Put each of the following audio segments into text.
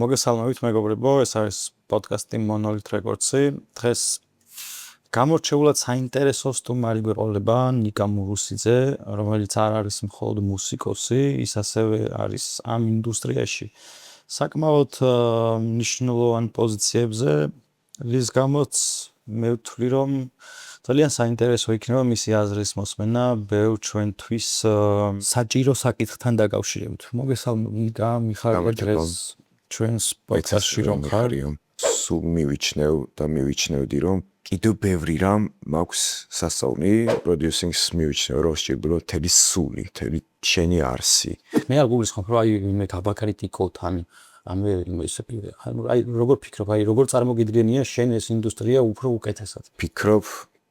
მოგესალმებით მეგობრებო, ეს არის პოდკასტი Monolith Records-ი. დღეს გამორჩეულად საინტერესო სტუმარი გვეყოლება ნიკა მურუსიძე, რომელიც არ არის მხოლოდ მუსიკოსი, ის ასევე არის ამ ინდუსტრიაში საკმაოდ მნიშვნელოვან პოზიციებზე, რის გამოც მე ვთვლი, რომ ძალიან საინტერესო იქნება მისი აზრის მოსმენა ბევრ ჩვენთვის საჭირო საკითხთან დაკავშირებით. მოგესალმებით ნიკა, მიხარია დღეს ჩვენს პოდკასტში რომ ხარ. სულ მივიჩნევ და მივიჩნევდი რომ კიდევ ბევრი რამ მაქვს სასწაული პროდიუსინგს მივიჩნევ რომ შეიძლება თელი სული, თელი შენი არსი. მე არ გულისხმობ რომ აი მე გაბაკრიტიკოთ ამე ესე აი როგორ ფიქრობ, აი როგორ წარმოგიდგენია შენ ეს ინდუსტრია უფრო უკეთესად? ფიქრობ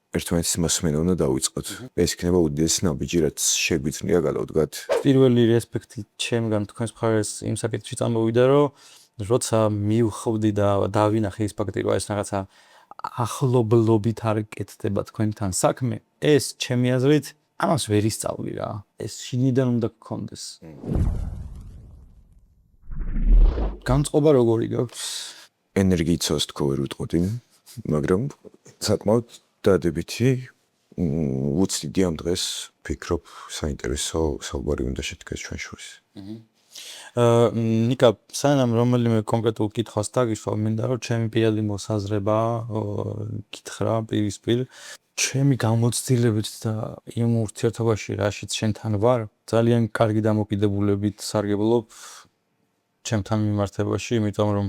ერთმანეთის მოსმენა უნდა დავიწყოთ. ეს იქნება უდიდესი ნაბიჯი, რაც შეგვიძლია გადავდგათ. პირველი რესპექტი ჩემგან თქვენს მხარეს იმ საკითხში წამოვიდა, რომ როცა მივხვდი და დავინახე ის ფაქტი, რომ ეს რაღაცა ახლობლობით არ კეთდება თქვენთან საქმე, ეს ჩემი აზრით ამას ვერ ისწავლი რა. ეს შინიდან უნდა გქონდეს. განწყობა როგორი გაქვს? ენერგიით თქო ვერ ვიტყოდი, მაგრამ საკმაოდ დადებითი უცდიდი ამ დღეს ფიქრობ საინტერესო საუბარი უნდა შედგეს ჩვენ შორის. ნიკა, სანამ რომელიმე კონკრეტულ კითხვას დაგისვა, მინდა რომ ჩემი პირადი მოსაზრება გითხრა პირისპირ. ჩემი გამოცდილებით და იმ ურთიერთობაში, რაშიც შენთან ვარ, ძალიან კარგი დამოკიდებულებით სარგებლობ ჩემთან მიმართებაში, იმიტომ რომ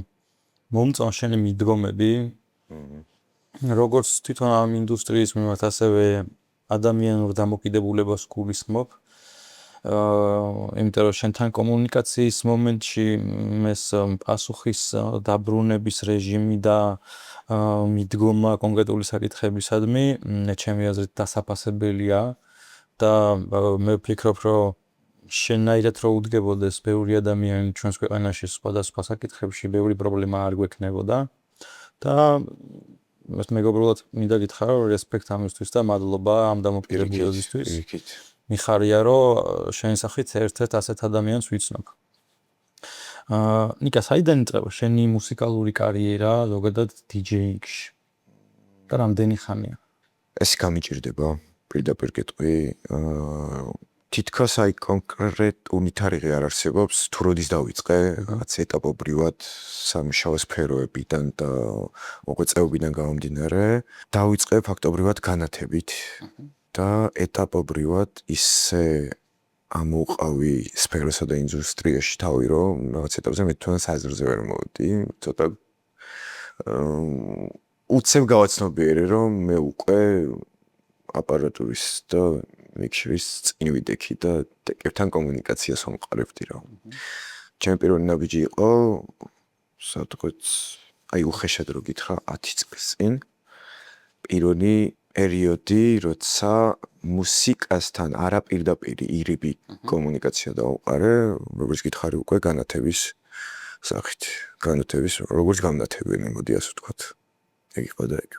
მომწონს შენი მიდგომები, როგორც თვითონ ამ ინდუსტრიის მიმართ, ასევე ადამიანურ დამოკიდებულებას გულისხმობ. იმიტომ რომ შენთან კომუნიკაციის მომენტში ეს პასუხის დაბრუნების რეჟიმი და მიდგომა კონკრეტული საკითხებისადმი ჩემი აზრით დასაფასებელია და მე ვფიქრობ, რომ შენაირად რო უდგებოდეს ბევრი ადამიანი ჩვენს ქვეყანაში სხვადასხვა საკითხებში ბევრი პრობლემა არ გვექნებოდა და ეს მეგობრულად მინდა გითხრა, რომ რესპექტ ამისთვის და მადლობა ამ დამოკიდებულებისთვის. მიხარია, რომ შენი სახით ერთ-ერთ ასეთ ადამიანს ვიცნობ. ნიკა, საიდან იწყება შენი მუსიკალური კარიერა, ზოგადად დიჯეინგში? და რამდენი ხანია? ეს გამიჭირდება პირდაპირ კითხვი. თითქოს აი კონკრეტ უნიტარიღი არ არსებობს, თუ როდის დავიწყე, რაღაც ეტაპობრივად სამუშაო სფეროებიდან და მოღვაწეობიდან გამომდინარე, დავიწყე ფაქტობრივად განათებით და ეტაპობრივად ისე ამოყავი სფეროსა და ინდუსტრიაში თავი, რომ რაღაც ეტაპზე მე თვითონ საზრზე ვერ მოვედი, ცოტა უცებ გავაცნობიერე, რომ მე უკვე აპარატურის და მიქშრის წინ ვიდექი და ტეკებთან კომუნიკაციას ვამყარებდი რა. ჩემი პირველი ნაბიჯი იყო, სადღაც აი უხეშად რო გითხრა 10 წლის წინ. პირველი პერიოდი, როცა მუსიკასთან არაპირდაპირი ირიბი კომუნიკაცია დავუყარე, როგორც გითხარი უკვე განათების სახით. განათების როგორც განათებენი, მოდი ასე ვთქვათ. ეგ იყო და ეგ.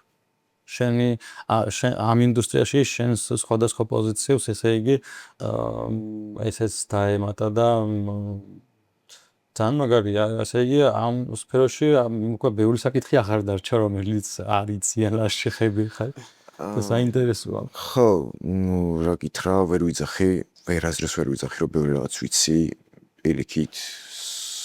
შენი ამ ინდუსტრიაში შენს სხვადასხვა პოზიციებს, ესე იგი, ესეც დაემატა და ძალიან მაგარია, ესე იგი, ამ სფეროში უკვე ბევრი საკითხი აღარ დარჩა, რომელიც არ იციან რა შეხები ხარ. და საინტერესოა. ხო, რა გითხრა, ვერ ვიძახი, ვერაზრს ვერ ვიძახი, რომ ბევრი რაღაც ვიცი, პირიქით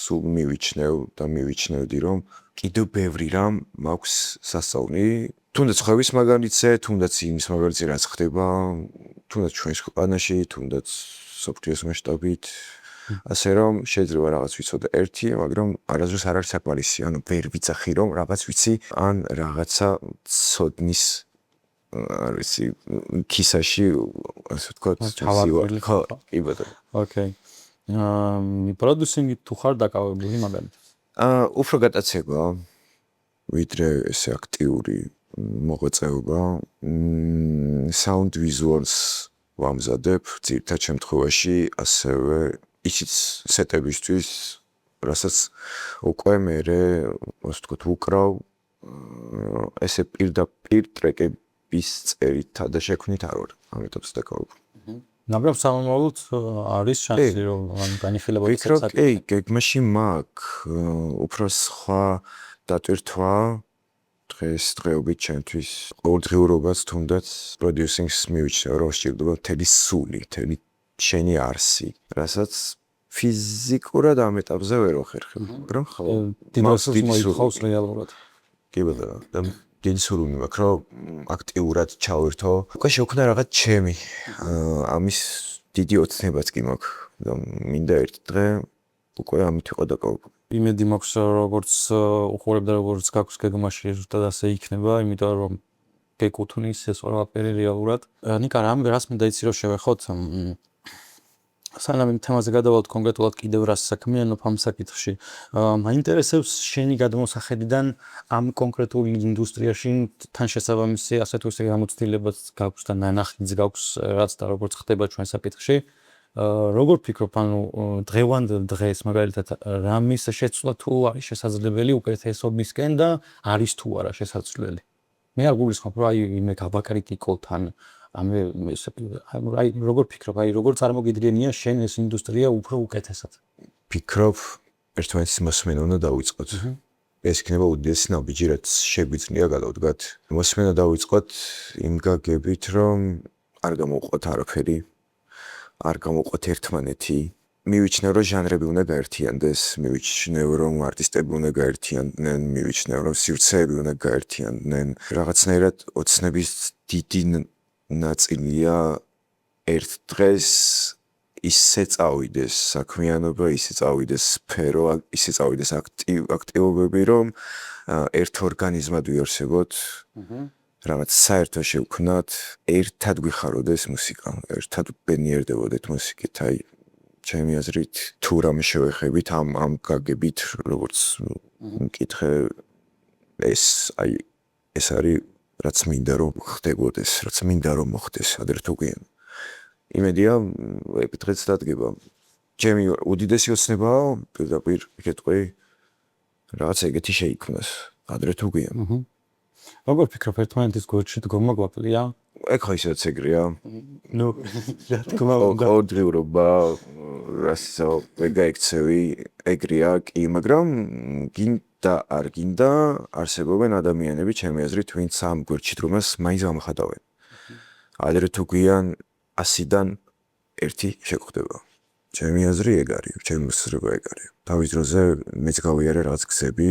სულ მივიჩნევდი, რომ კიდევ ბევრი რამ მაქვს სასწაული. თუნდაც ხვევის მაგალითზე, თუნდაც იმის მაგალითზე, რაც ხდება, თუნდაც ჩვენს ქვეყანაში, თუნდაც სოფლიოს მასშტაბით. ასე რომ შეიძლება რაღაც ვიცოდე ერთი, მაგრამ არასდროს არ არის საკმარისი, ანუ ვერ ვიცახი, რომ რაღაც ვიცი, ან რაღაცა ცოდნის არ ვიცი, ქისაში, ასე ვთქვათ, ჩავარკვილი. ხო, კი ბატონო. ოკეი. პროდიუსინგი თუ ხარ დაკავებული მაგალითად? უფრო გატაცება, ვიდრე ესე აქტიური მოღვაწეობა, sound visuals ვამზადებ ძირითად შემთხვევაში, ასევე ისიც სეტებისთვის, რასაც უკვე მე ასე ვთქვათ, ვუკრავ ესე პირდაპირ ტრეკების წერითა და შექმნით არ ვარ ამ ეტაპზე დაკავებული. მაგრამ სამომავლოდ არის შანსი რომ განიხილებოდეს ვფიქრობ, გეგმაში მაქვს უფრო სხვა დატვირთვა დღესდღეობით ჩემთვის ყოველდღიურობას თუნდაც პროდიუსინგს მივიჩნევ რომ სჭირდება მთელი სული, მთელი შენი არსი, რასაც ფიზიკურად ამ ეტაპზე ვერ ვახერხებ, მაგრამ ხო დიდ მოითხოვს რეალურად. კი ბატონო, და დიდი სურვილი მაქვს რომ აქტიურად ჩავერთო. უკვე შექმნა რაღაც ჩემი. ამის დიდი ოცნებაც კი მაქვს. და მინდა ერთ დღე უკვე ამით ვიყო დაკავებული. იმედი მაქვს როგორც უყურებ და როგორც გაქვს გეგმაში ზუსტად ასე იქნება, იმიტომ რომ გეკუთვნის ეს ყველაფერი რეალურად. ნიკა რას მინდა იცი რომ შევეხოთ სანამ იმ თემაზე გადავალთ კონკრეტულად კიდევ რას საქმიანობ ამ საკითხში. მაინტერესებს შენი გადმოსახედიდან ამ კონკრეტულ ინდუსტრიაში თან შესაბამისი ასე თუ ისე გამოცდილებაც გაქვს და ნანახიც გაქვს რაც და როგორც ხდება ჩვენ საკითხში. როგორ ფიქრობ, ანუ დღევანდელ დღეს მაგალითად რამის შეცვლა თუ არის შესაძლებელი უკეთესობისკენ და არის თუ არა შესაძლებელი. მე არ გულისხმობ, რომ აი იმე გაბაკრიტიკოთ ან როგორ ფიქრობ, აი როგორ წარმოგიდგენია შენ ეს ინდუსტრია უფრო უკეთესად? ფიქრობ, ერთმანეთის მოსმენა უნდა დავიწყოთ. ეს იქნება უდიდესი ნაბიჯი, რაც შეგვიძლია გადავდგათ. მოსმენა დავიწყოთ იმ გაგებით, რომ არ გამოვყვათ არაფერი, არ გამოვყვათ ერთმანეთი. მივიჩნევ, რომ ჟანრები უნდა გაერთიანდეს, მივიჩნევ, რომ არტისტები უნდა გაერთიანდნენ, მივიჩნევ, რომ სივრცეები უნდა გაერთიანდნენ. რაღაცნაირად ოცნების დიდი ნაწილია ერთ დღეს ისე წავიდეს საქმიანობა, ისე წავიდეს სფერო, ისე წავიდეს აქტივობები, რომ ერთ ორგანიზმად ვიარსებოთ, რაღაც საერთო შევქნათ, ერთად გვიხაროდეს მუსიკა, ერთად ვბედნიერდებოდეთ მუსიკით, აი ჩემი აზრით თუ რამე შევეხებით ამ გაგებით, როგორც მკითხე ეს არის რაც მინდა რომ ხდებოდეს, რაც მინდა რომ მოხდეს ადრე თუ გვიან. იმედია დღეც დადგება. ჩემი უდიდესი ოცნებაა პირდაპირ კეთყვი რაღაც ეგეთი შეიქმნას ადრე თუ გვიან. როგორ ფიქრობ, ერთმანეთის გვერდში დგომა გვაკლია? ეხლა ისეც ეგრეა. ნუ რა თქმა უნდა. ყოველდღიურობა რასაც ვეგაიქცევი ეგრეა კი, მაგრამ გინდა არ გინდა არსებობენ ადამიანები, ჩემი აზრით, ვინც ამ გვერდში დგომას მაინც ამხატავენ. ადრე თუ გვიან 100-დან 1 შეგვხდება. ჩემი აზრი ეგ არის, ჩემი მოსაზრება ეგ არის. თავის დროზე მეც გავიარე რაღაც გზები,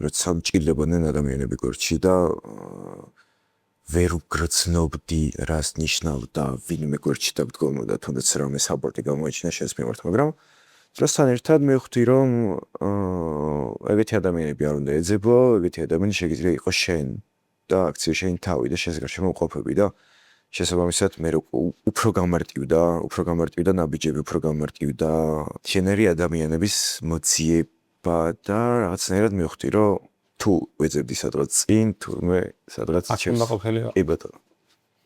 როცა მჭირდებოდნენ ადამიანები გვერდში და ვერ უგრძნობდი რას ნიშნავდა ვინმე გვერდში დაგდგომოდა, თუნდაც რამე საპორტი გამოიჩინა შენს მიმართ, მაგრამ დროსთან ერთად მივხვდი, რომ ეგეთი ადამიანები არ უნდა ეძებო, ეგეთი ადამიანი შეიძლება იყოს შენ და აქცია შენი თავი და შენს გარშემო მყოფები და შესაბამისად მე უფრო გამარტივდა ნაბიჯები, უფრო გამარტივდა შენერი ადამიანების მოძიება და რაღაცნაირად მივხვდი, რომ თუ ვეძებდი სადღაც წინ, თურმე სადღაც ჩემს კი ბატონო.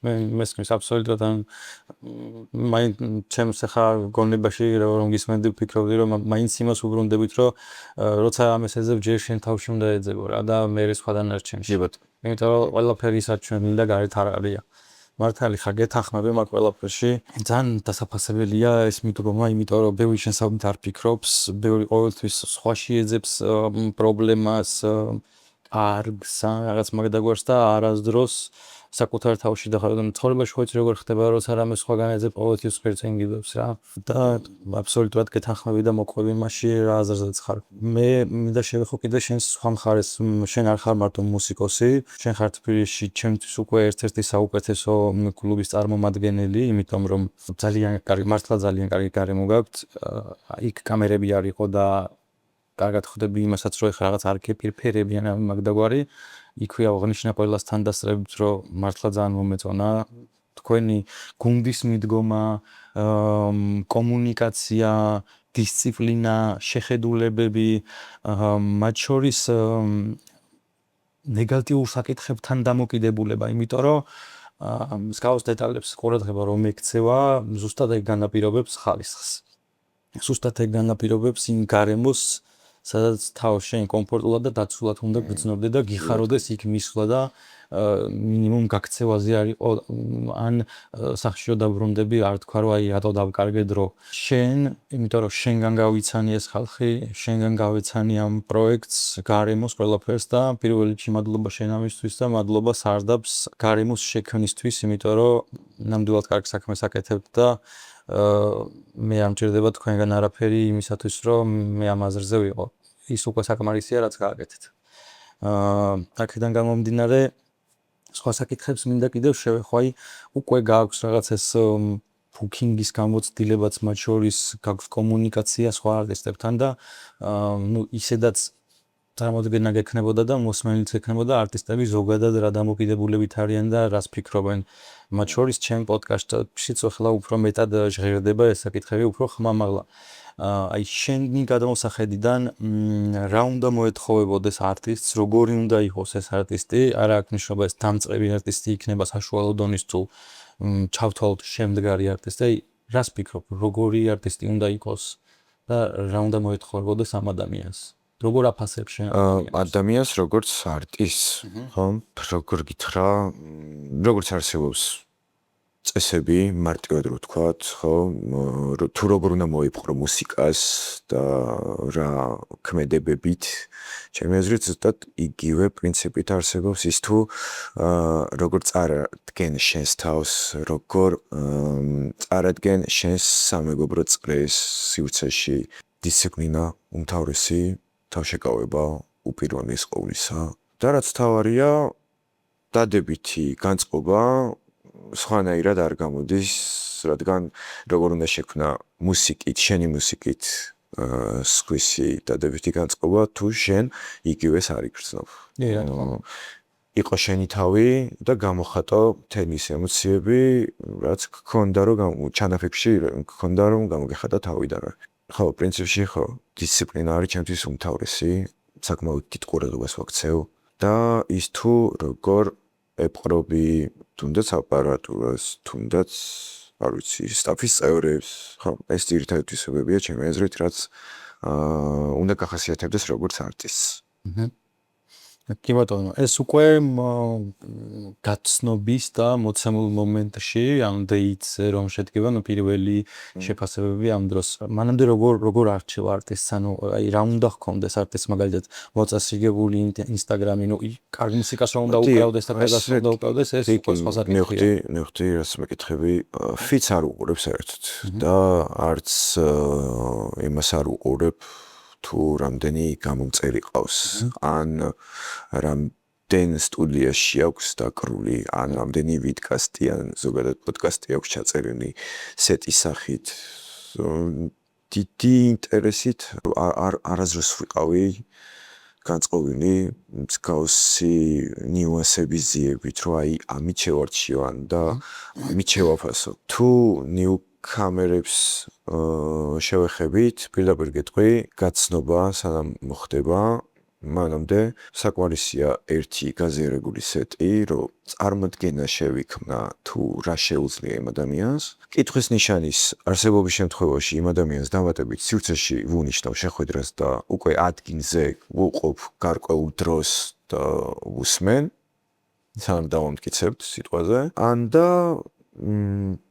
მე მესმის აბსოლუტურად ან ჩემს ახლა გონებაში რომ გისმენდი ვფიქრობდი რომ მაინც იმას უბრუნდებით რომ როცა ამას ეძებ ჯერ შენ თავში უნდა ეძებო რა და მე სხვა დანარჩენში. კი ბატონო. იმიტომ რომ ყველაფერი საჩვენელი და გარეთ არ არია. მართალი ხარ გეთანხმები მაგ ყველაფერში. ძალიან დასაფასებელია ეს მიდგომა, იმიტომ რომ ბევრი შესაბამით არ ფიქრობს, ბევრი ყოველთვის სხვაში ეძებს პრობლემას, კარგს, რაღაც მაგ დაგვარს და არასდროს საკუთარ თავში და ცხოვრებაში ხო იცი როგორ ხდება, როცა რამე სხვაგან ეძებ, ყოველთვის ღერწენ გიდებს რა. და აბსოლუტურად გეთანხმები და მოყვები მასში რა აზრზეც ხარ. მე მინდა შევეხო კიდე შენს სხვა მხარეს, შენ არ ხარ მარტო მუსიკოსი, შენ ხარ თბილისში ჩემთვის უკვე ერთ-ერთი საუკეთესო კლუბის წარმომადგენელი, იმიტომ რომ ძალიან კარგი, მართლა ძალიან კარგი გარემო გაქვთ. იქ კამერები არ იყო და კარგად ხვდები იმასაც, რომ ეხლა რაღაც არ გეპირფერებიან ამ მაგდაგვარი. იქვე აღნიშნა ყველას თანდასწრებით, რომ მართლა ძალიან მომეწონა თქვენი გუნდის მიდგომა, კომუნიკაცია, დისციპლინა, შეხედულებები, მათ შორის ნეგატიურ საკითხებთან დამოკიდებულება, იმიტომ რომ მსგავს დეტალებს ყურადღება რომ ექცევა, ზუსტად ეგ განაპირობებს ხალისხს. ზუსტად ეგ განაპირობებს იმ გარემოს სადაც თავს შენ კომფორტულად და დაცულად უნდა გრძნობდე და გიხაროდეს იქ მისვლა და მინიმუმ გაქცევაზე არ იყო ან სახშიო დაბრუნდები არ თქვა რომ აი რატო დავკარგე დრო შენ იმიტომ რომ შენგან გავიცანი ეს ხალხი შენგან გავიცანი ამ პროექტს გარემოს ყველაფერს და პირველ რიგში მადლობა შენ ამისთვის და მადლობა სარდაფს გარემოს შექმნისთვის იმიტომ რომ ნამდვილად კარგ საქმეს აკეთებთ და მე არ მჭირდება თქვენგან არაფერი იმისათვის რომ მე ამ აზრზე ვიყო ის უკვე საკმარისია რაც გააკეთეთ აქედან გამომდინარე სხვა საკითხებს მინდა კიდევ შევეხო აი უკვე გააქვს რაღაც ეს ბუკინგის გამოცდილებაც მათ შორის გაქვს კომუნიკაცია სხვა არტისტებთან და ნუ ისედაც წარმოდგენა გექნებოდა და მოსმენიც ექნებოდა არტისტები ზოგადად რა დამოკიდებულებით არიან და რას ფიქრობენ მათ შორის ჩემ პოდკასტშიც ახლა უფრო მეტად ჟღერდება ეს საკითხები უფრო ხმამაღლა აი შენი გადამოსახედიდან რა უნდა მოეთხოვებოდეს არტისტს როგორი უნდა იყოს ეს არტისტი არა აქვს ნიშნობა ეს დამწყები არტისტი იქნება საშუალო დონის თუ ჩავთვალოთ შემდგარი არტისტი აი რას ფიქრობ როგორი არტისტი უნდა იყოს და რა უნდა მოეთხოვებოდეს ამ ადამიანს როგორ აფასებ შენ ადამიანს როგორც არტისტს ხო როგორ გითხრა როგორც არსებობს წესები მარტივად რო ვთქვათ ხო თუ როგორ უნდა მოიპყრო მუსიკას და რა ქმედებებით ჩემი აზრით ზუსტად იგივე პრინციპით არსებობს ის თუ როგორ წარადგენ შენს თავს როგორ წარადგენ შენს სამეგობრო წრეს სივრცეში დისციპლინა უმთავრესი თავშეკავება უპირველეს ყოვლისა და რაც თავარია დადებითი განწყობა სხვანაირად არ გამოდის რადგან როგორ უნდა შექმნა მუსიკით შენი მუსიკით სხვისი დადებითი განწყობა თუ შენ იგივეს არ იგრძნობ იყო შენი თავი და გამოხატო მთელი ის ემოციები რაც გქონდა რომ ჩანაფიქრში გქონდა რომ გამოგეხატა თავიდან ხო პრინციპში ხო დისციპლინა არის ჩემთვის უმთავრესი საკმაოდ დიდ ყურადღებას ვაქცევ და ის თუ როგორ ეპყრობი თუნდაც აპარატურას თუნდაც არ ვიცი სტაფის წევრებს ხო ეს ძირითადად თვისებებია ჩემი აზრით რაც უნდა გახასიათებდეს როგორც არტისტს კი ბატონო ეს უკვე გაცნობის და მოცემულ მომენტში ამ დეიტზე რომ შედგება ნუ პირველი შეფასებები ამ დროს მანამდე როგორ არჩევ არტისტს ანუ აი რა უნდა ჰქონდეს არტისტს მაგალითად მოწესრიგებული ინსტაგრამი ნუ კარგ მუსიკას რომ უნდა უკრავდეს და პედას რომ უნდა უკრავდეს ეს უკვე სხვა საკითხია მივხვდი რაც მეკითხები ფიც არ უყურებ საერთოდ და არც იმას არ უყურებ თუ რამდენი გამომწერი ყავს ან რამდენ სტუდიაში აქვს დაკრული ან რამდენი ვიდკასტი ან ზოგადად პოდკასტი აქვს ჩაწერილი სეტის სახით დიდი ინტერესით არაზრს ვიყავი განწყობილი მსგავსი ნიუანსების ძიებით რომ აი ამით შევარჩიო და ამით შევაფასო თუ კამერებს შევეხებით, პირდაპირ გეტყვი, გაცნობა სანამ მოხდება, მანამდე საკმარისია ერთი გაზიარებული სეტი, რომ წარმოდგენა შევიქმნა თუ რა შეუძლია იმ ადამიანს. კითხვის ნიშანის არსებობის შემთხვევაში იმ ადამიანს დამატებით სივრცეში ვუნიშნავ შეხვედრას და უკვე ადგილზე ვუყოფ გარკვეულ დროს და ვუსმენ, სანამ დავამტკიცებთ სიტყვაზე, ან და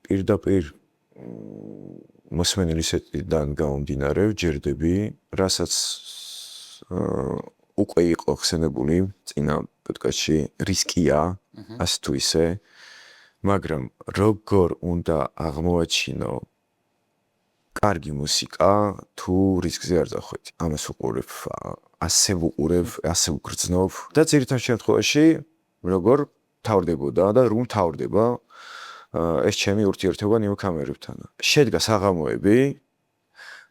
პირდაპირ მოსმენელი სეტიდან გამომდინარე ვჯერდები, რასაც უკვე იყო ხსენებული წინა პოდკასტში, რისკია, ასე თუ ისე, მაგრამ როგორ უნდა აღმოაჩინო კარგი მუსიკა, თუ რისკზე არ დახვედი. ამას უყურებ, ასე ვუყურებ, ასე ვგრძნობ და ძირითად შემთხვევაში როგორ თავდებოდა და რომ თავდება ეს ჩემი ურთიერთობა ნიუკამერებთან. შედგა საღამოები,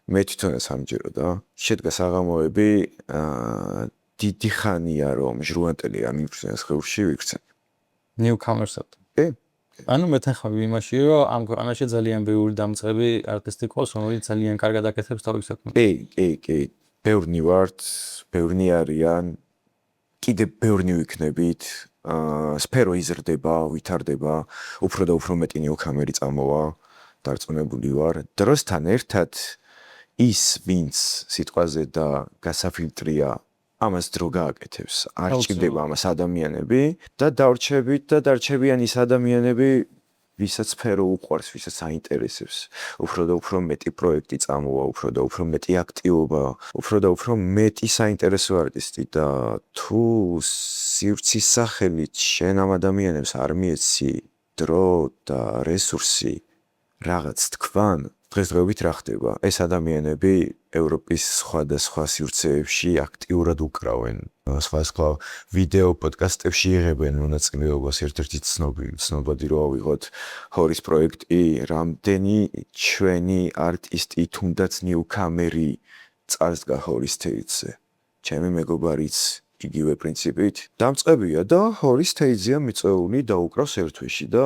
მე თვითონაც ამჯეროდა, შედგა საღამოები, დიდი ხანია რომ ჟრუანტელი არ მივხსენს ხეურში ვიქცენ. ნიუკამერსებთან. კი. ანუ მეთანხმები იმაში, რომ ამ ქვეყანაში ძალიან ბევრი დამწყები არტისტი ყავს, რომელიც ძალიან კარგად აკეთებს თავის საქმეს. კი. ბევრნი ვართ, ბევრნი არიან, კიდე ბევრნი ვიქნებით. სფერო იზრდება, ვითარდება, უფრო და უფრო მეტი ნიუკამერი წამოვა, დარწმუნებული ვარ. დროსთან ერთად ის ვინც სიტყვაზე და გასაფილტრია ამას დრო გააკეთებს არ ჭირდება ამას ადამიანები და დარჩებიან ის ადამიანები ვისაც სფერო უყვარს, ვისაც აინტერესებს, უფრო და უფრო მეტი პროექტი წამოვა, უფრო და უფრო მეტი აქტივობა, უფრო და უფრო მეტი საინტერესო არტისტი და თუ სივრცის სახელით შენ ამ ადამიანებს არ მიეცი დრო და რესურსი რაღაც თქვან, დღესდღეობით რა ხდება? ეს ადამიანები ევროპის სხვადასხვა სივრცეებში აქტიურად უკრავენ. სხვა ვიდეო პოდკასტებში იღებენ მონაწილეობას ერთ-ერთი ცნობადი რო ავიღოთ ჰორის პროექტი, რამდენი ჩვენი არტისტი თუნდაც ნიუკამერი წარსდგა ჰორის სტეიჯზე. ჩემი მეგობარიც იგივე პრინციპით დამწყებია და ჰორის სტეიჯზეა მიწეული დაუკრავს ერთ თვეში და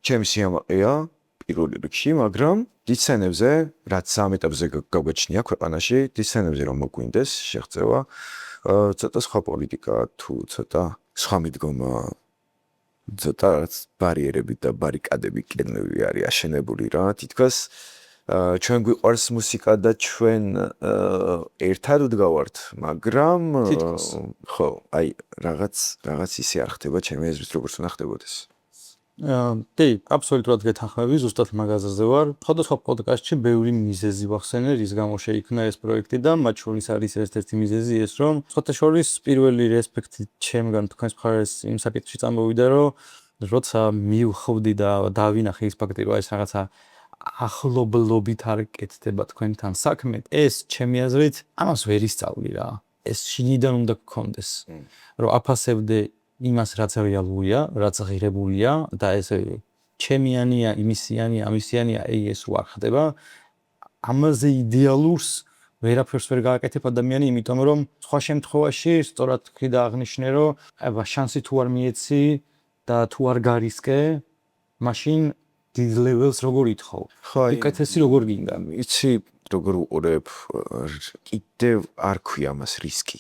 ჩემი სიამაყეა პირველ რიგში, მაგრამ დისცენებზე, რაც ამ ეტაპზე გავგაჩნია ქვეყანაში, დისცენებზე რომ მოგვინდეს შეღწევა, ცოტა სხვა პოლიტიკა თუ ცოტა სხვა მიდგომა, ცოტა ბარიერები და ბარიკადები კედლები არის აშენებული რა, თითქოს ჩვენ გვიყვარს მუსიკა და ჩვენ ერთად ვდგავართ, მაგრამ ხო, აი რაღაც ისე არ ხდება ჩემი აზრით, როგორც უნდა ხდებოდეს. კი, აბსოლუტურად გეთანხმები, ზუსტად მაგაზაზე ვარ. სხვადასხვა პოდკასტში ბევრი მიზეზი ვახსენე, რის გამო შეიქმნა ეს პროექტი და მათ შორის არის ერთ-ერთი მიზეზი ეს, რომ სხვათა შორის პირველი რესპექტი ჩემგან თქვენს მხარეს იმ საკითხში წამოვიდა, რომ როცა მივხვდი და დავინახე ის ფაქტი, რომ ეს რაღაცა ახლობლობით არ კეთდება თქვენთან საქმე, ეს ჩემი აზრით ამას ვერ ისწავლი რა. ეს შინიდან უნდა გქონდეს, რომ აფასებდე იმას რაც რეალურია, რაც ღირებულია და ეს ჩემიანია, იმისიანია, ამისიანია, ეს უარ ხდება. ამაზე იდეალურს ვერაფერს ვერ გააკეთებ ადამიანი, იმიტომ რომ სხვა შემთხვევაში სწორად თქვი და აღნიშნე, რომ აბა შანსი თუ არ მიეცი და თუ არ გარისკე, მაშინ დიდ ლეველს როგორ ითხოვ? უკეთესი როგორ გინდა? იცი როგორ უყურებ, კიდევ არ ქვია ამას რისკი.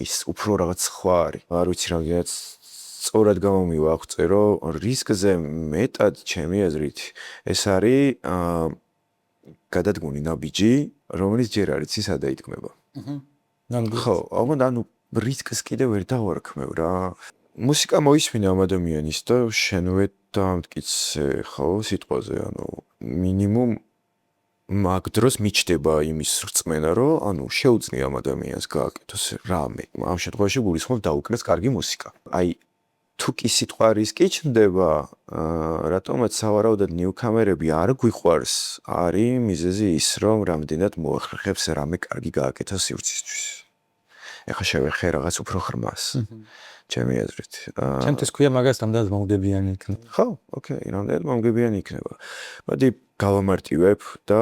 ის უფრო რაღაც სხვა არის. არ ვიცი რამდენად სწორად გამომივა აღწერო, რისკზე მეტად ჩემი აზრით ეს არის გადადგმული ნაბიჯი, რომელიც ჯერ არ იცი სადა იდგმება. ხო, ანუ რისკს კიდევ ვერ დავარქმევ რა. მუსიკა მოისმინა ამ ადამიანის და შენვე დამტკიცე ხო სიტყვაზე, ანუ მინიმუმ მაგ დროს მიჩდება იმის რწმენა, რომ ანუ შეუძლია ამ ადამიანს გააკეთოს რამე. ამ შემთხვევაში გულისხმობ დაუკრეს კარგი მუსიკა. აი თუ კი სიტყვა რისკი ჩნდება, რატომაც სავარაუდოდ ნიუკამერები არ გვიყვარს, არის მიზეზი ის, რომ რამდენად მოახერხებს რამე კარგი გააკეთოს სივრცისთვის. ეხლა შევეხე რაღაც უფრო ხრმას. ჩემი აზრით. ჩემთვის ქვია მაგას რამდენად მომგებიანი იქნება. ხო, ოკეი, რამდენად მომგებიანი იქნება. მოდი გავამარტივებ და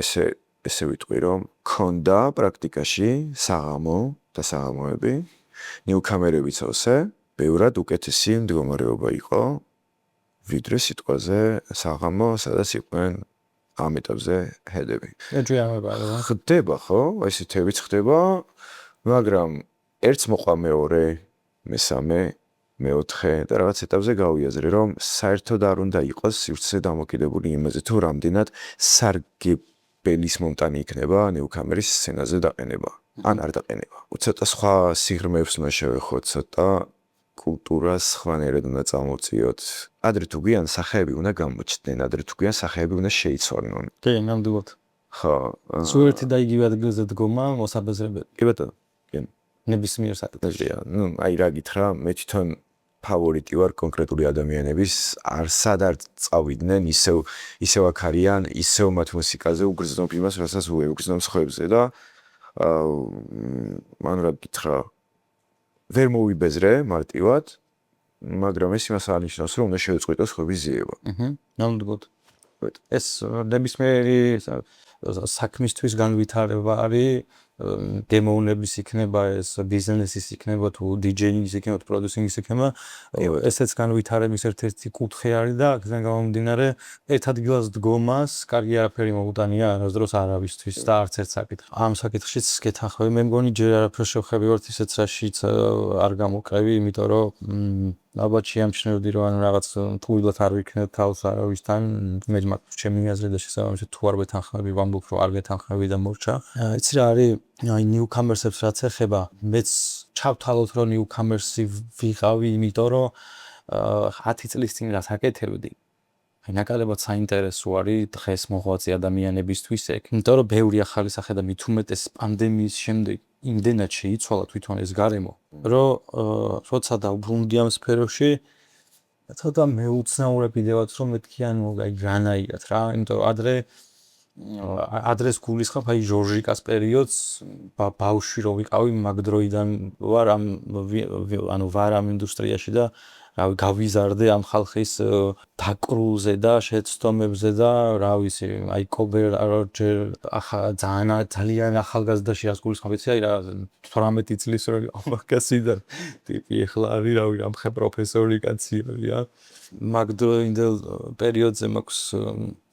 ესე ვიტყვი, რომ ქონდა პრაქტიკაში საღამო და საღამოები, ნიუკამერებიც ასე, ბევრად უკეთესი მდგომარეობა იყო, ვიდრე სიტყვაზე საღამო, სადაც იყვნენ ამ ეტაპზე ჰედები. ეჯვიანება რა. ხდება, ხო? ესეთებიც ხდება, მაგრამ ერთს მოყვა მეორე, მესამე, მეოთხე და რაღაც ეტაპზე გავიაზრე, რომ საერთოდ არ უნდა იყოს სივრცე დამოკიდებული იმაზე, თუ რამდენად სარგებელის მომტანი იქნება ნიუკამერის სცენაზე დაყენება. ან არ დაყენება. ცოტა სხვა სიღრმეებს უნდა შევეხოთ, ცოტა კულტურას სხვანაირად უნდა წამოვწიოთ. ადრე თუ გვიან სახეები უნდა გამოჩნდნენ, ადრე თუ გვიან სახეები უნდა შეიცვალონ. კი, ნამდვილად. ხო. სულ ერთი და იგივე ადგილზე დგომა მოსაბეზრებელი. კი ბატონო. კი. ნებისმიერ საკითხში. აი რა გითხრა, მე თვითონ ფავორიტი ვარ კონკრეტული ადამიანების, სად არ წავიდნენ, ისევ აქ არიან, ისევ მათ მუსიკაზე უგრძნობ იმას, რასაც უგრძნობ სხვებზე და მან რა გითხრა, ვერ მოვიბეზრე მარტივად, მაგრამ ეს იმას აღნიშნავს, რომ უნდა შევწყვიტოს ხვების ზიება. ნამდვილად. ეს ნებისმიერი საქმისთვის განვითარება არის დემოუნების იქნება ეს ბიზნესის იქნება თუ დიჯეინგის იქნება თუ პროდიუსინგის იქნება ესეც განვითარების ერთ-ერთი კუთხე არის და აქედან გამომდინარე ერთ ადგილას დგომას კარგი არაფერი მოუტანია არასდროს არავისთვის და არც ერთ საკითხს ამ საკითხშიც გეთანხმები მე მგონი ჯერ არაფერს შევხებივართ ისეთ რაშიც არ გამოკრევი იმიტომ რომ ალბათ შეამჩნევდი რომ ანუ რაღაც თუილად არ ვიქნებ თავს არავისთან მე ჩემი აზრით და შესაბამისად თუ არ ვეთანხმები ვამბობ რომ არ ვეთანხმები და მორჩა იცი რა არის აი ნიუკამერსებს რაც ეხება მეც ჩავთვალოთ რომ ნიუკამერსი ვიღავი იმიტომ რომ 10 წლის წინ რაც აკეთებდი აი ნაკლებად საინტერესო არის დღეს მოღვაწე ადამიანებისთვის ეგ იმიტომ რომ ბევრი ახალი სახე და მით უმეტეს პანდემიის შემდეგ იმდენად შეიცვალა თვითონ ეს გარემო რომ როცა დავბრუნდი ამ სფეროში ცოტა მეუცნაურე კიდევაც რომ მეთქი ანუ აი განაირად რა იმიტომ რომ ადრეს გულისხმობ აი ჟორჟიკას პერიოდს ბავშვი რო ვიყავი მაგ დროიდან ვარ ანუ ვარ ამ ინდუსტრიაში და რავი გავიზარდე ამ ხალხის დაკრულზე და შეცდომებზე და რა ვიცი აი კობერ ჯერ ძალიან ახალგაზრდაში რას გულისხმობ იცი აი რა 18 წლის რო ამაკასიდან ტიპი ეხლა არის რავი ამხე პროფესორი კაცი რა მაგ დროინდელ პერიოდზე მაქვს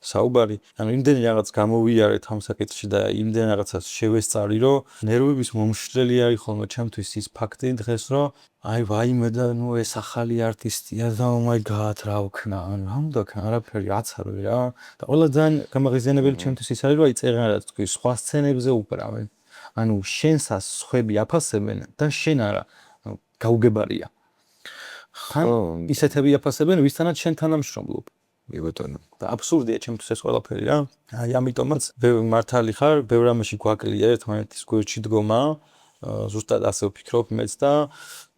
საუბარი ანუ იმდენი რაღაც გამოვიარეთ ამ საკითხში და იმდენ რაღაცას შევესწარი რომ ნერვების მომშლელი არის ხოლმე ჩემთვის ის ფაქტი დღეს რომ აი ვაიმე და ნუ ეს ახალი არტისტია და oh my god რა ვქნა ანუ რა უნდა ქნა არაფერი აცარვე რა და ყველა ძალიან გამაღიზიანებელი ჩემთვის ის არის რომ აი წერანაც თქვი სხვა სცენებზე უკრავენ ანუ შენსას სხვები აფასებენ და შენ არა გაუგებარია ხან ისეთები აფასებენ ვისთანაც შენ თანამშრომლობ მე ბატონო და აბსურდია ჩემთვის ეს ყველაფერი რა აი ამიტომაც მართალი ხარ ბევრ რამეში გვაკლია ერთმანეთის გვერდში დგომა ზუსტად ასე ვფიქრობ მეც და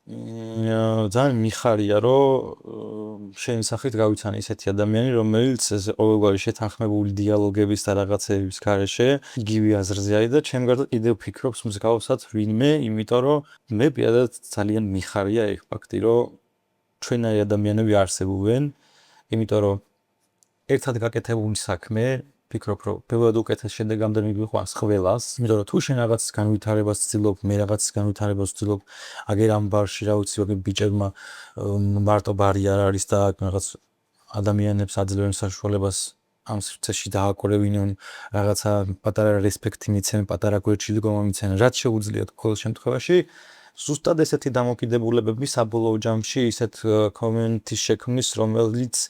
ძალიან მიხარია რომ შენი სახით გავიცანი ისეთი ადამიანი რომელიც ყოველგვარი შეთანხმებული დიალოგების და რაღაცების გარეშე იგივე აზრზე არის და ჩემ გარდა კიდევ ფიქრობს მსგავსად ვინმე იმიტომ რომ მე პირადად ძალიან მიხარია ეს ფაქტი რომ ჩვენაირი ადამიანები არსებობენ იმიტომ რომ ერთად გაკეთებული საქმე ფიქრობ რომ ბევრად უკეთეს შედეგამდე მიგვიყვანს ყველას იმიტომ რომ თუ შენ რაღაცის განვითარებას ცდილობ მე რაღაცის განვითარებას ვცდილობ აგერ ამ ბარში რა ვიცი ვაგებ ბიჭებმა მარტო ბარი არ არის და რაღაც ადამიანებს აძლევენ საშუალებას ამ სივრცეში დააკორევინონ რაღაცა პატარა რესპექტი მიცემ პატარა გვერდში დგომა მიცემ რაც შეუძლიათ ყოველ შემთხვევაში ზუსტად ესეთი დამოკიდებულებები საბოლოო ჯამში ისეთ კომენტის შექმნის რომელიც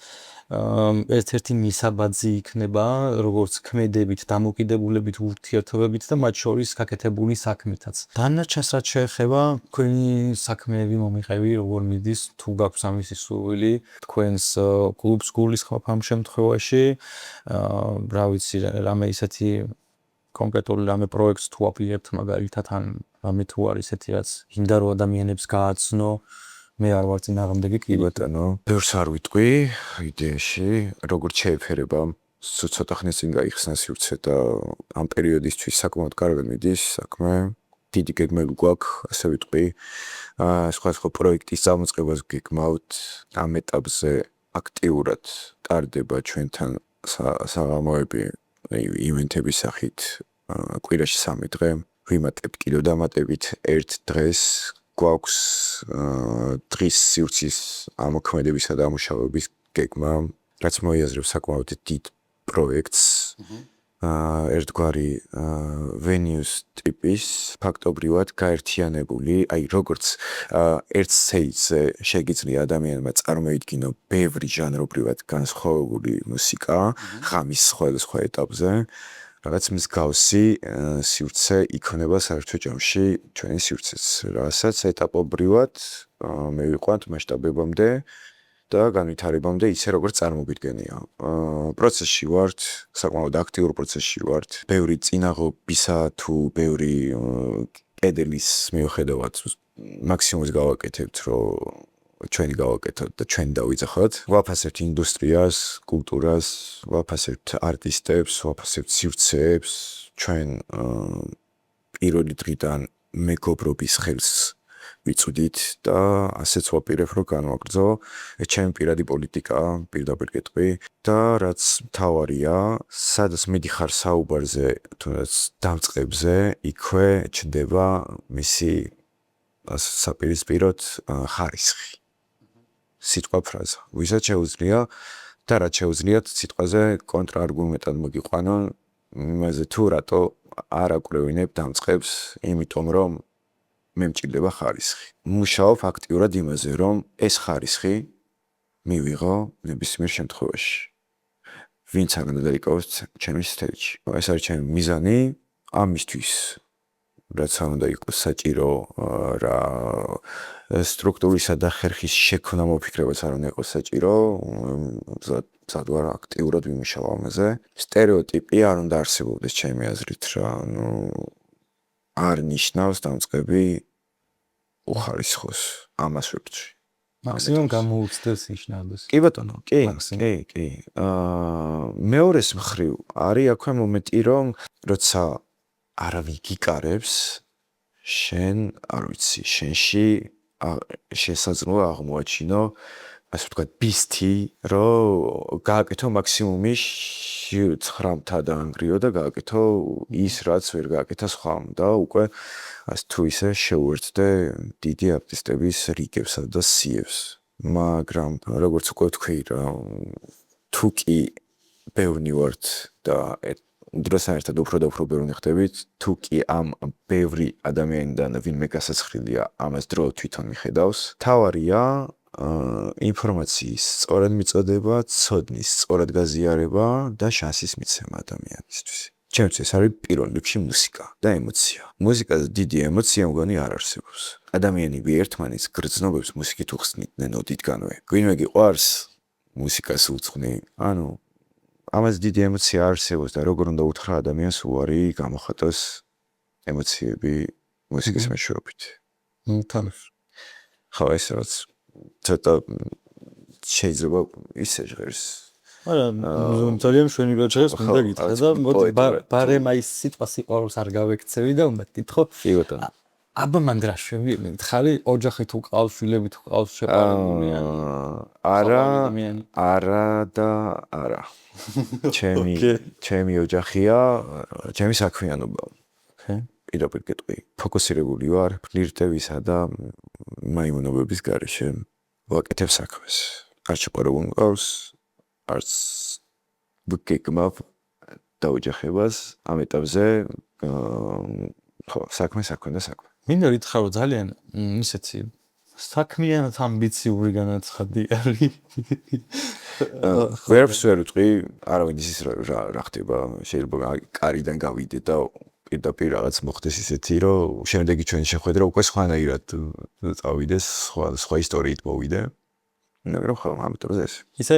ერთ-ერთი მისაბაძი იქნება როგორც ქმედებით დამოკიდებულებით ურთიერთობებით და მათ შორის გაკეთებული საქმეთაც დანარჩენს რაც შეეხება თქვენი საქმეები მომიყევი როგორ მიდის თუ გაქვს ამისი სურვილი თქვენს კლუბს გულისხმობ ამ შემთხვევაში რა ვიცი რამე ისეთი კონკრეტული რამე პროექტს თუ აპირებთ მაგალითად ან რამე თუ არის ესეთი რაც გინდა რომ ადამიანებს გააცნო მე არ ვარ წინააღმდეგი კი ბატონო ბევრს არ ვიტყვი იდეაში როგორც შეეფერება ცოტა ხნის წინ გაიხსნა სივრცე და ამ პერიოდისთვის საკმაოდ კარგად მიდის საქმე დიდი გეგმები გვაქვს ასე ვიტყვი სხვა პროექტის წამოწყებას გეგმავთ ამ ეტაპზე აქტიურად ტარდება ჩვენთან საღამოები ივენთების სახით კვირაში 3 დღე ვიმატებთ კიდევ დამატებით ერთ დღეს გვაქვს დღის სივრცის ამოქმედებისა და ამუშავების გეგმა რაც მოიაზრებს საკმაოდ დიდ პროექტს ერთგვარი venues ტიპის ფაქტობრივად გაერთიანებული აი როგორც ერთ სეიჯზე შეგიძლია ადამიანმა წარმოიდგინო ბევრი ჟანრობრივად განსხვავებული მუსიკა ღამის სხვადასხვა ეტაპზე რაღაც მსგავსი სივრცე იქნება საერთო ჯამში ჩვენი სივრცეც რასაც ეტაპობრივად მივიყვანთ მასშტაბებამდე და განვითარებამდე ისე როგორც წარმოვიდგენია პროცესში ვართ საკმაოდ აქტიურ პროცესში ვართ ბევრი წინაღობისა თუ ბევრი კედლის მიუხედავად მაქსიმუმს გავაკეთებთ რომ ჩვენი გავაკეთოთ და ჩვენ დავიძახოთ ვაფასებთ ინდუსტრიას კულტურას ვაფასებთ არტისტებს ვაფასებთ სივრცეებს ჩვენ პირველი დღიდან მეგობრობის ხელს ვიწვდით და ასეც ვაპირებ რომ განვაგრძო. ეს ჩემი პირადი პოლიტიკაა, პირდაპირ კეთვი და რაც მთავარია, სადაც მიდიხარ საუბარზე, თუნდაც დამწყებზე, იქვე ჩნდება მისი საპირისპიროდ ხარისხი. სიტყვა ფრაზა. ვისაც შეუძლია და რაც შეუძლიათ სიტყვაზე კონტრარგუმენტად მოგიყვანონ იმაზე თუ რატო არ აკვრევინებ დამწყებს, იმიტომ რომ მე მჭირდება ხარისხი. მუშაობ აქტიურად იმაზე, რომ ეს ხარისხი მივიღო ნებისმიერ შემთხვევაში. ვინც არ უნდა დაიკავოს ჩემი სტეიჯი. ეს არის ჩემი მიზანი ამისთვის. რაც არ უნდა იყოს საჭირო რა სტრუქტურისა და ხერხის შექმნა მოფიქრებაც არ უნდა იყოს საჭირო. მზად ვარ აქტიურად ვიმუშაო ამაზე. სტერეოტიპი არ უნდა არსებობდეს ჩემი აზრით რა. არ ნიშნავს დამწყები უხარისხოს ამას ვერჩი. მაქსიმუმ გამოუცდებს ნიშნავდეს. კი ბატონო, კი. მეორეს მხრივ არის აქვე მომენტი რომ როცა არავინ გიკარებს შენ არ ვიცი შენში შესაძლოა აღმოაჩინო ასე ვთქვათ ბისთი რომ გააკეთო მაქსიმუმი 9-მთა დაანგრიო და გააკეთო ის რაც ვერ გააკეთა სხვამ და უკვე თუ ისე შეუერთდე დიდი არტისტების რიგებსა და სიებს მაგრამ როგორც უკვე თქვი რა თუ კი ბევრი ვართ და დროსთან ერთად უფრო და უფრო ბევრი ხდებით თუ კი ამ ბევრი ადამიანიდან ვინმე გასაცხრილია ამას დრო თვითონ მიხედავს თავარია ინფორმაციის სწორად მიწოდება, ცოდნის სწორად გაზიარება და შანსის მიცემა ადამიანისთვის. ჩემთვის არის პირველ რიგში მუსიკა და ემოცია. მუსიკაზე დიდი ემოცია მგონი არ არსებობს. ადამიანები ერთმანეთს გრძნობებს მუსიკით უხსნიდნენ ოდითგანვე. გვინმე გიყვარს მუსიკას უძღვნი. ანუ ამას დიდი ემოცია არსებობს და როგორ უნდა უთხრა ადამიანს უარი გამოხატოს ემოციები მუსიკის მეშვეობით. თან. ხო ეს რაც ცოტა შეიძლება ისე ჟღერს. მაგრამ ძალიან მშვენი გაჩერეს მინდა გითხრა და მოდი ბარემ აი სიტყვა სიყვარულს არ გავექცევი და უნდა გითხო. კი ბატონო. აბა მანდრაშვები ხარი ოჯახით უყავს, შვილებით უყავს შეყარებული არა და არა. ჩემი ოჯახია, ჩემი საქმიანობა. პირდაპირ კეთვი. ფოკუსირებული ვარ ფლირტებისა და მაიმუნობების გარეშე. ვაკეთებ საქმეს. არ შეყარებული მყავს, არც ვგეგმავ დაოჯახებას ამ ეტაპზე ხო, საქმე. მინდა გითხრა რომ ძალიან ისეთი საქმიანად ამბიციური განაცხადი არის. ვერაფერს ვერ ვიტყვი, არავინ ის რა ხდება, შეიძლება კარიდან გავიდე და პირდაპირ რაღაც მოხდეს ისეთი, რომ შემდეგი ჩვენი შეხვედრა უკვე სხვანაირად წავიდეს, სხვა ისტორიით მოვიდე. მაგრამ ხო, ამიტომ ეს. ისე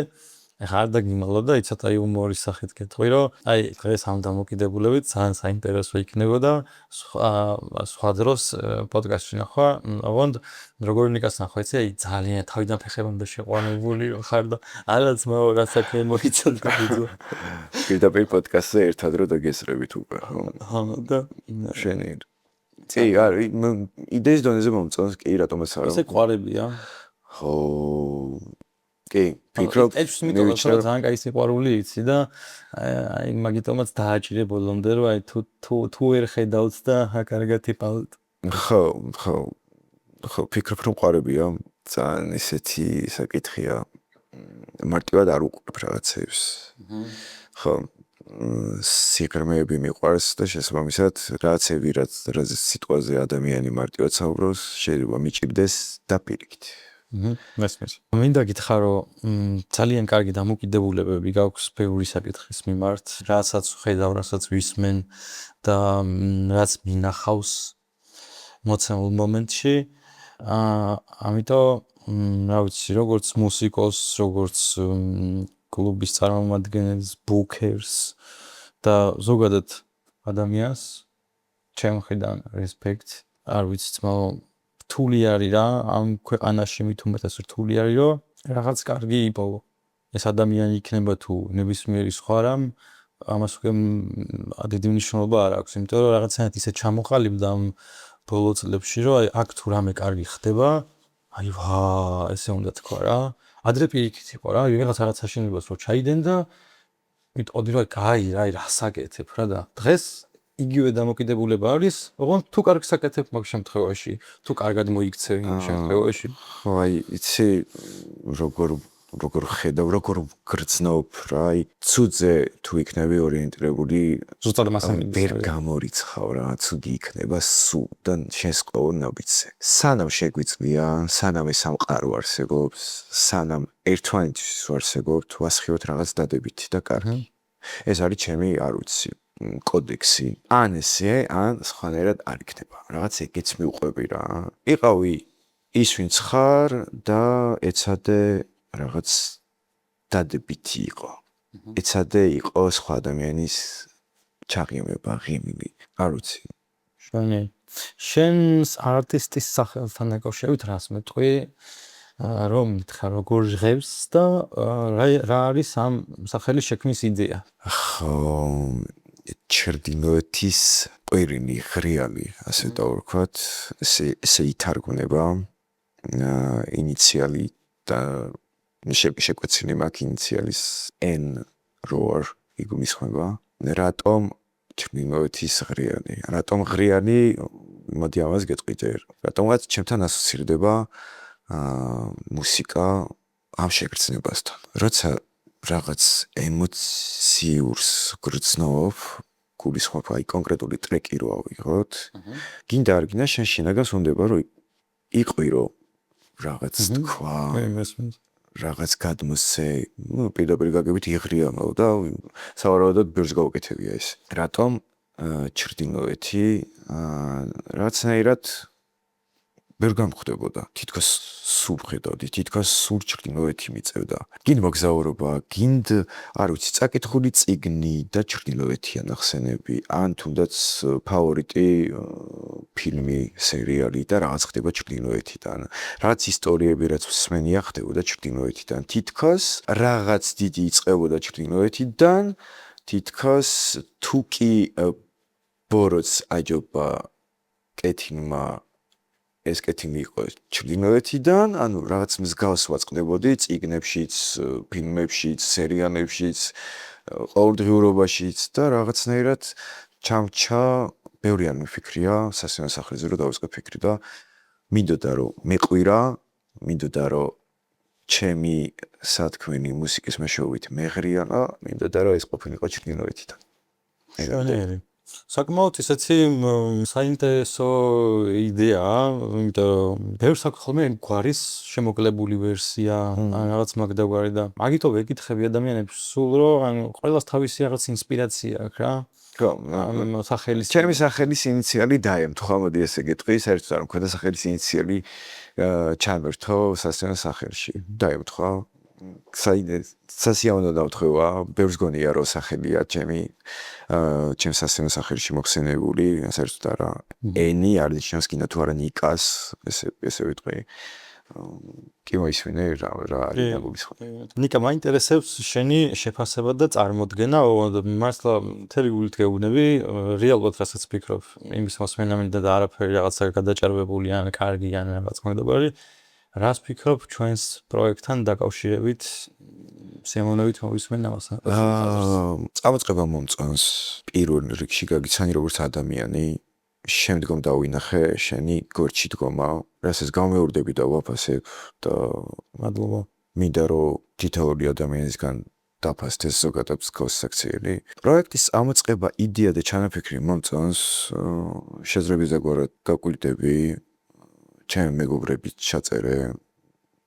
ეხლა არ დაგიმალო და ცოტა იუმორის სახით გეტყვი, რომ აი დღეს ამ დამოკიდებულებით ძალიან საინტერესო იქნებოდა სხვა დროს პოდკასტში ნახვა, ოღონდ როგორ ნიკას ნახვა, იცი, აი ძალიან თავიდან ფეხებამდე შეყვანებული ხარ და არაც რასაქმე მოიცოდა. პირდაპირ პოდკასტზე ერთად რო დაგესრებით უკვე, ხო? ხო და შენი. კი, არის იდეის დონეზე მომწონს, კი, რატომაც არა. ისე ყვარებია. ხო. კი, ფიქრობ, მივიჩნევ ძალიან კაი სიყვარული იცი და აი მაგიტომაც დააჭირე ბოლომდე რომ აი თუ ვერ ხედავთ და კარგად იპალთ. ხო, ფიქრობ რომ ყვარებია, ძალიან ისეთი საკითხია. მარტივად არ უყურებ რაღაცებს. ხო, სიღრმეები მიყვარს და შესაბამისად რაღაცები რაც სიტყვაზე ადამიანი მარტივად საუბრობს, შეიძლება მიჭირდეს და პირიქით. მესმის. მინდა გითხრა რომ ძალიან კარგი დამოკიდებულებები გაქვს ბევრი საკითხის მიმართ, რასაც ხედავ, რასაც ვისმენ და რაც მინახავს მოცემულ მომენტში. ამიტომ რა ვიცი, როგორც მუსიკოს, როგორც კლუბის წარმომადგენელს, ბუკერს და ზოგადად ადამიანს ჩემ მხრიდან რესპექტ. არ ვიცი, ძმაო რთული არის რა, ამ ქვეყანაში მით უმეტეს რთული არის, რომ რაღაც კარგი იპოვო. ეს ადამიანი იქნება თუ ნებისმიერი სხვა რამ, ამას უკვე დიდი მნიშვნელობა არ აქვს, იმიტომ რომ რაღაცნაირად ისე ჩამოყალიბდა ამ ბოლო წლებში, რომ აი აქ თუ რამე კარგი ხდება, აი ესე უნდა თქვა რა. ადრე პირიქით იყო რა, ვიღაც რაღაც აშენებას რო ჩაიდენ და მიტყოდი რომ აი რა, რას აკეთებ რა და დღეს იგივე დამოკიდებულება არის, ოღონდ თუ კარგს აკეთებ მაგ შემთხვევაში, თუ კარგად მოიქცე იმ შემთხვევაში. ხო, აი, იცი როგორ ხედავ, როგორ გრძნობ რა, აი, ცუდზე თუ იქნები ორიენტირებული, ზუსტად მასე ვერ გამორიცხავ რა, ცუდი იქნება სულ და შენს ყოველ ნაბიჯზე. სანამ შეგვიძლია, სანამ ეს სამყარო არსებობს, სანამ ერთმანეთისთვის ვარსებობთ, ვასხივოთ რაღაც დადებითი და კარგი. ეს არის ჩემი, არ ვიცი, კოდექსი. ან ესე, ან სხვანაირად არ იქნება. რაღაც ეგეც მივყვები რა. იყავი ის ვინც ხარ და ეცადე რაღაც დადებითი იყო. ეცადე იყო სხვა ადამიანის ჩაღიმება, ღიმილი. არ ვიცი. შენს არტისტის სახელთან დაკავშირებით რას მეტყვი? რომ მითხრა როგორ ჟღებს და რა არის ამ სახელის შექმნის იდეა? ხო, ჩრდილოეთის ყვირინი, ღრიალი, ასე დავარქვათ, ესე ითარგმნება ინიციალი და შეკვეცილი მაქვს ინიციალის N როარ იგულისხმება. რატომ ჩრდილოეთის ღრიალი? რატომ ღრიალი? მოდი ამას გეტყვით. რატომღაც ჩემთან ასოცირდება მუსიკა ამ შეგრძნებასთან. როცა რაღაც ემოციურს გრძნობ, გულისხმობ აი კონკრეტული ტრეკი რო ავიღოთ, გინდა არ გინდა შენ შინაგანს უნდება რომ იყვირო რაღაც თქვა, რაღაც გადმოსცე, პირდაპირ გაგებით იღრიანო და სავარაუდოდ ბირს გავუკეთებია ეს. რატომ ჩრდილოეთი რაღაცნაირად ვერ გამხვდებოდა, თითქოს სულ ხედავდი, თითქოს სულ ჩრდილოეთი მიწევდა. გინდ მოგზაურობა, გინდ არ ვიცი, წაკითხული წიგნი და ჩრდილოეთი ანახსენები, ან თუნდაც ფავორიტი ფილმი, სერიალი და რაღაც ხდება ჩრდილოეთიდან. რაღაც ისტორიები, რაც მსმენია ხდებოდა ჩრდილოეთიდან. თითქოს რაღაც დიდი იწყებოდა ჩრდილოეთიდან, თითქოს თუ კი ბოროტს აჯობა კეთილმა ეს კეთილი იყო ჩრდილოეთიდან, ანუ რაღაც მსგავსად წყდებოდი წიგნებშიც, ფილმებშიც, სერიალებშიც, ყოველდღიურობაშიც და რაღაცნაირად ჩამჩა ბევრი არ მიფიქრია სასიამოვნო სახეზე რომ დავიწყე ფიქრი და მინდოდა რომ მეყვირა, მინდოდა რომ ჩემი სათქმენი მუსიკის მეშვეობით მეღრიანა, მინდოდა რომ ეს ყოფილიყო ჩრდილოეთიდან. შენერი. საკმაოდ ისეთი საინტერესო იდეაა, იმიტომ რომ ბევრს აქვს ხოლმე გვარის შემოკლებული ვერსია, ან რაღაც მაგდაგვარი და მაგითო ვეკითხები ადამიანებს სულ რომ ანუ ყველას თავისი რაღაც ინსპირაცია აქვს რა. ხო, სახელის ჩემი სახელის ინიციალი დაემთხვა, მოდი ესე გეტყვი, საერთოდ არ მქონდა სახელის ინიციალი ჩამერთო სასიამოვნო სახელში. დაემთხვა. სასიამოვნო დავთხოვა, ბევრს გონია რომ სახელია ჩემს სასიამოვნო სახელში მოხსენებული, საერთოდ არა ენი არ ნიშნავს კიდე თუ არა ნიკას, ესე ვიტყვი. კი მოისმინე რა არის დაგულისხმე. ნიკა, მაინტერესებს შენი შეფასება და წარმოდგენა, მართლა მთელი გულით გეუბნები, რეალურად რასაც ფიქრობ, იმის მოსმენა მინდა და არაფერი რაღაცა გადაჭარბებული ან კარგი ან რაღაც მოგდაბარი. რას ფიქრობ ჩვენს პროექტთან დაკავშირებით სიამოვნებით მოვისმენ ამას? წამოწყება მომწონს პირველ რიგში გაგიცანი როგორც ადამიანი, შემდგომ დავინახე შენი გორჩი დგომა, რასაც გამეორდები და ვაფასებ და მადლობა. მინდა რომ თითოეული ადამიანისგან დაფასდეს ზოგადად გასაქციელი. პროექტის წამოწყება, იდეა და ჩანაფიქრი მომწონს, შეძლებისდაგვარად გაკვირდები ჩემი მეგობრებით ჩაწერე,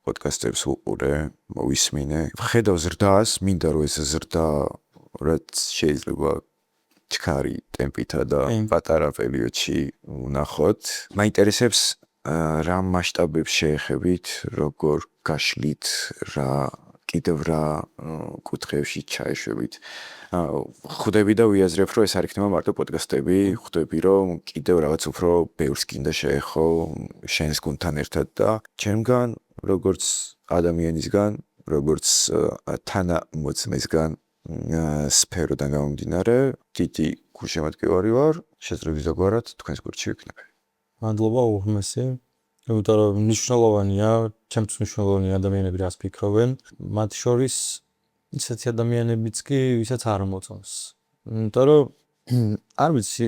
პოდკასტებს ვუყურე, მოვისმინე. ვხედავ ზრდას, მინდა რომ ეს ზრდა რაც შეიძლება ჩქარი ტემპითა და პატარა პერიოდში ვნახოთ. მაინტერესებს რა მასშტაბებს შეეხებით, როგორ გაშლით, რა კიდევ რა კუთხეებში ჩაეშვებით. ხვდები და ვიაზრებ, რომ ეს არ იქნება მარტო პოდკასტები, ხვდები, რომ კიდევ რაღაც უფრო ბევრს გინდა შეეხო შენს გუნდთან ერთად და ჩემგან, როგორც ადამიანისგან, როგორც თანამოწმესგან სფეროდან გამომდინარე, დიდი გულშემატკივარი ვარ, შეძლებისდაგვარად თქვენს გურჩი ვიქნები. მადლობა უღმესი. იმიტომ რომ მნიშვნელოვანია, ჩემთვის მნიშვნელოვანია ადამიანები რას ფიქრობენ. მათ შორის ისეთი ადამიანებიც კი, ვისაც არ მოწონს. იმიტომ რომ არ ვიცი,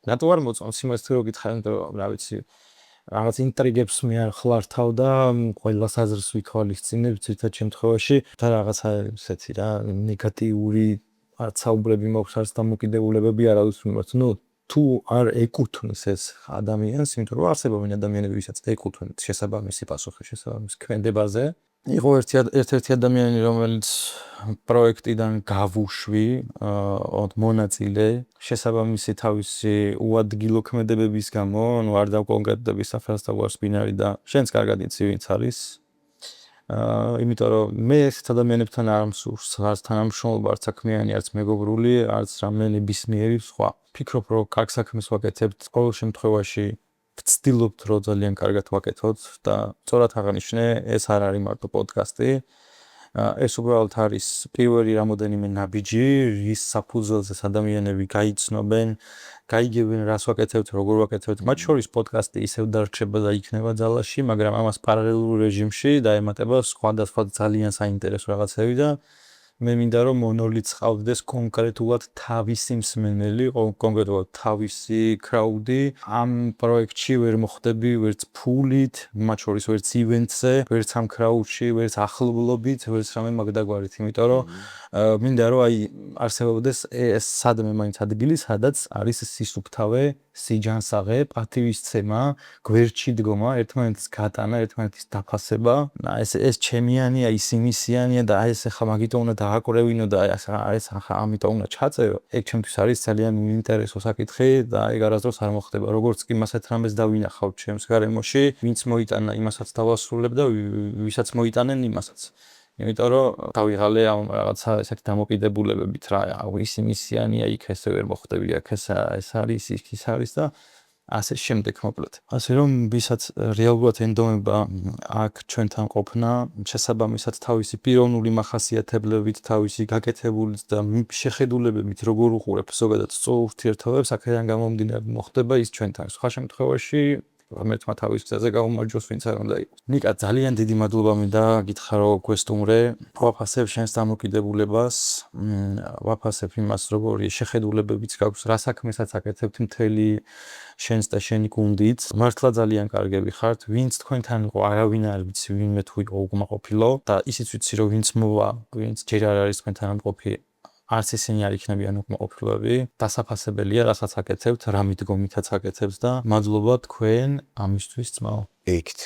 რატო არ მოწონს იმას თუ გითხარ, იმიტომ რომ რა ვიცი, რაღაც ინტრიგებს მე არ ხლართავ და ყველას აზრს ვითვალისწინებ ცირთად შემთხვევაში და რაღაცა ესეთი რა ნეგატიური არცაუბრები მაქვს არც დამოკიდებულებები არავის მიმართ. თუ არ ეკუთვნის ეს ადამიანს, იმიტომ რომ არსებობენ ადამიანები, ვისაც ეკუთვნით შესაბამისი პასუხი შესაბამის ქმედებაზე. იყო ერთ-ერთი ადამიანი, რომელიც პროექტიდან გავუშვი, მონაწილე, შესაბამისი თავისი უადგილო ქმედებების გამო, არ დავკონკრეტდები სახელს და გვარს ბინარი და შენც კარგად იცი ვინც არის. იმიტომ რომ მე ეს ადამიანებთან არ მსურს, არც თანამშრომლობა, არც საქმიანი, არც მეგობრული, არც რამე ნებისმიერი სხვა. ფიქრობ, რომ კარგ საქმეს ვაკეთებთ, ყოველ შემთხვევაში ვცდილობთ, რომ ძალიან კარგად ვაკეთოთ და სწორად აღნიშნე, ეს არ არის მარტო პოდკასტი. ეს უბრალოდ არის პირველი რამოდენიმე ნაბიჯი, რის საფუძველზეც ადამიანები გაიცნობენ, გაიგებენ რას ვაკეთებთ, როგორ ვაკეთებთ. მათ შორის პოდკასტი ისევ დარჩება და იქნება ძალაში, მაგრამ ამას პარალელურ რეჟიმში დაემატება სხვადასხვა ძალიან საინტერესო რაღაცები და მე მინდა რომ მონოლიც ყავდეს კონკრეტულად თავისი მსმენელი, კონკრეტულად თავისი crowd-ი. ამ პროექტში ვერ მოხდები ვერც ფულით, მათ შორის ვერც ივენტზე, ვერც ამ crowd-ში, ვერც ახლობლობით, ვერც რამე მაგდაგვარით, იმიტომ რომ მინდა რომ აი არსებობდეს ეს სადმე მაინც ადგილი, სადაც არის სისუფთავე, სიჯანსაღე, პატივისცემა, გვერდში დგომა, ერთმანეთის გატანა, ერთმანეთის დაფასება. ეს ჩემიანია, ის იმისიანია და ეს ახლა მაგიტომ უნდა დააკვრევინო და ეს ახლა ამიტომ უნდა ჩაწერო. ეგ ჩემთვის არის ძალიან უინტერესო საკითხი და ეგ არასდროს არ მოხდება. როგორც კი მასეთ რამეს დავინახავთ ჩემს გარემოში, ვინც მოიტანა, იმასაც დავასრულებ და ვისაც მოიტანენ იმასაც. იმიტომ რომ დავიღალე ამ რაღაცა ესეთი დამოკიდებულებებით რა, ის იმისიანია, იქ ესე ვერ მოხდები, აქ ეს არის, ის არის და ასე შემდეგ მოკლედ. ასე რომ ვისაც რეალურად ენდომება აქ ჩვენთან ყოფნა, შესაბამისად თავისი პიროვნული მახასიათებლებით, თავისი გაკეთებულით და შეხედულებებით როგორ უყურებ ზოგადად სწორ ურთიერთობებს, აქედან გამომდინარე მოხდება ის ჩვენთან. სხვა შემთხვევაში ღმერთმა თავის გზაზე გაუმარჯოს ვინც არ უნდა იყოს. ნიკა, ძალიან დიდი მადლობა მინდა გითხრა რომ გვესტუმრე. ვაფასებ შენს დამოკიდებულებას, ვაფასებ იმას როგორი შეხედულებებიც გაქვს, რა საქმესაც აკეთებთ მთელი შენს და შენი გუნდით. მართლა ძალიან კარგები ხართ. ვინც თქვენთან იყო, არავინ არ ვიცი, ვინმე თუ იყო უკმაყოფილო და ისიც ვიცი რომ ვინც მოვა, ვინც ჯერ არ არის თქვენთან ამყოფი, არც ისინი არ იქნებიან უკმაყოფილოები. დასაფასებელია, რასაც აკეთებთ, რა მიდგომითაც აკეთებთ და მადლობა თქვენ ამისთვის ძმაო. ეკით.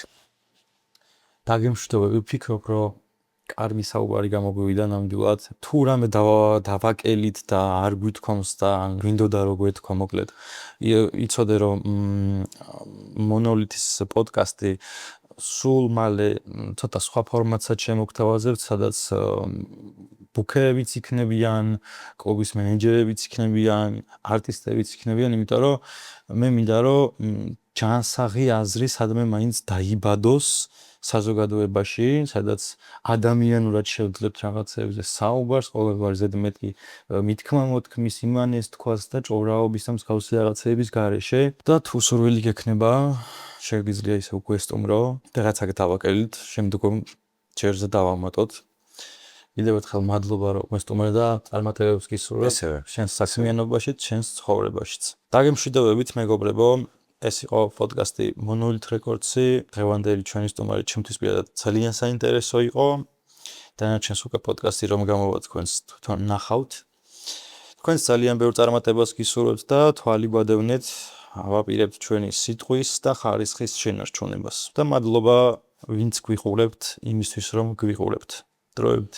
დაგემშვიდობები, ვფიქრობ, რომ კარგი საუბარი გამოგვივიდა ნამდვილად. თუ რამე დავაკელით და არ გვითქვამს და გვინდოდა რომ გვეთქვა მოკლედ. იცოდე რომ მონოლითის პოდკასტი სულ მალე ცოტა სხვა ფორმატსაც შემოგთავაზებთ, სადაც ბუქერებიც იქნებიან, კლუბის მენეჯერებიც იქნებიან, არტისტებიც იქნებიან, იმიტომ რომ მე მინდა რომ ჯანსაღი აზრი სადმე მაინც დაიბადოს საზოგადოებაში, სადაც ადამიანურად შევძლებთ რაღაცებზე საუბარს, ყოველგვარ ზედმეტი მითქმა-მოთქმის იმანეს თქვას და ჭორაობის და მსგავსი რაღაცეების გარეშე და თუ სურვილი გექნება, შეგვიძლია ისე გვესტუმრო და რაღაცა დავაკელით, შემდგომ ჯერზე დავამატოთ. კიდევ ერთხელ მადლობა რომ გვესტუმრე და წარმატებებს გისურვებ შენს საქმიანობაში, შენს ცხოვრებაშიც. დაგემშვიდობებით მეგობრებო, ეს იყო პოდკასტი Monolith Records-ი. დღევანდელი ჩვენი სტუმარი ჩემთვის პირადად ძალიან საინტერესო იყო. დანარჩენს უკვე პოდკასტი რომ გამოვა თქვენს თვითონ ნახავთ. თქვენს ძალიან ბევრ წარმატებას გისურვებთ და თვალი გვადევნეთ, ავაპირებთ ჩვენი სიტყვის და ხარისხის შენარჩუნებას. და მადლობა ვინც გვიყურებთ, იმისთვის რომ გვიყურებთ. დროებით.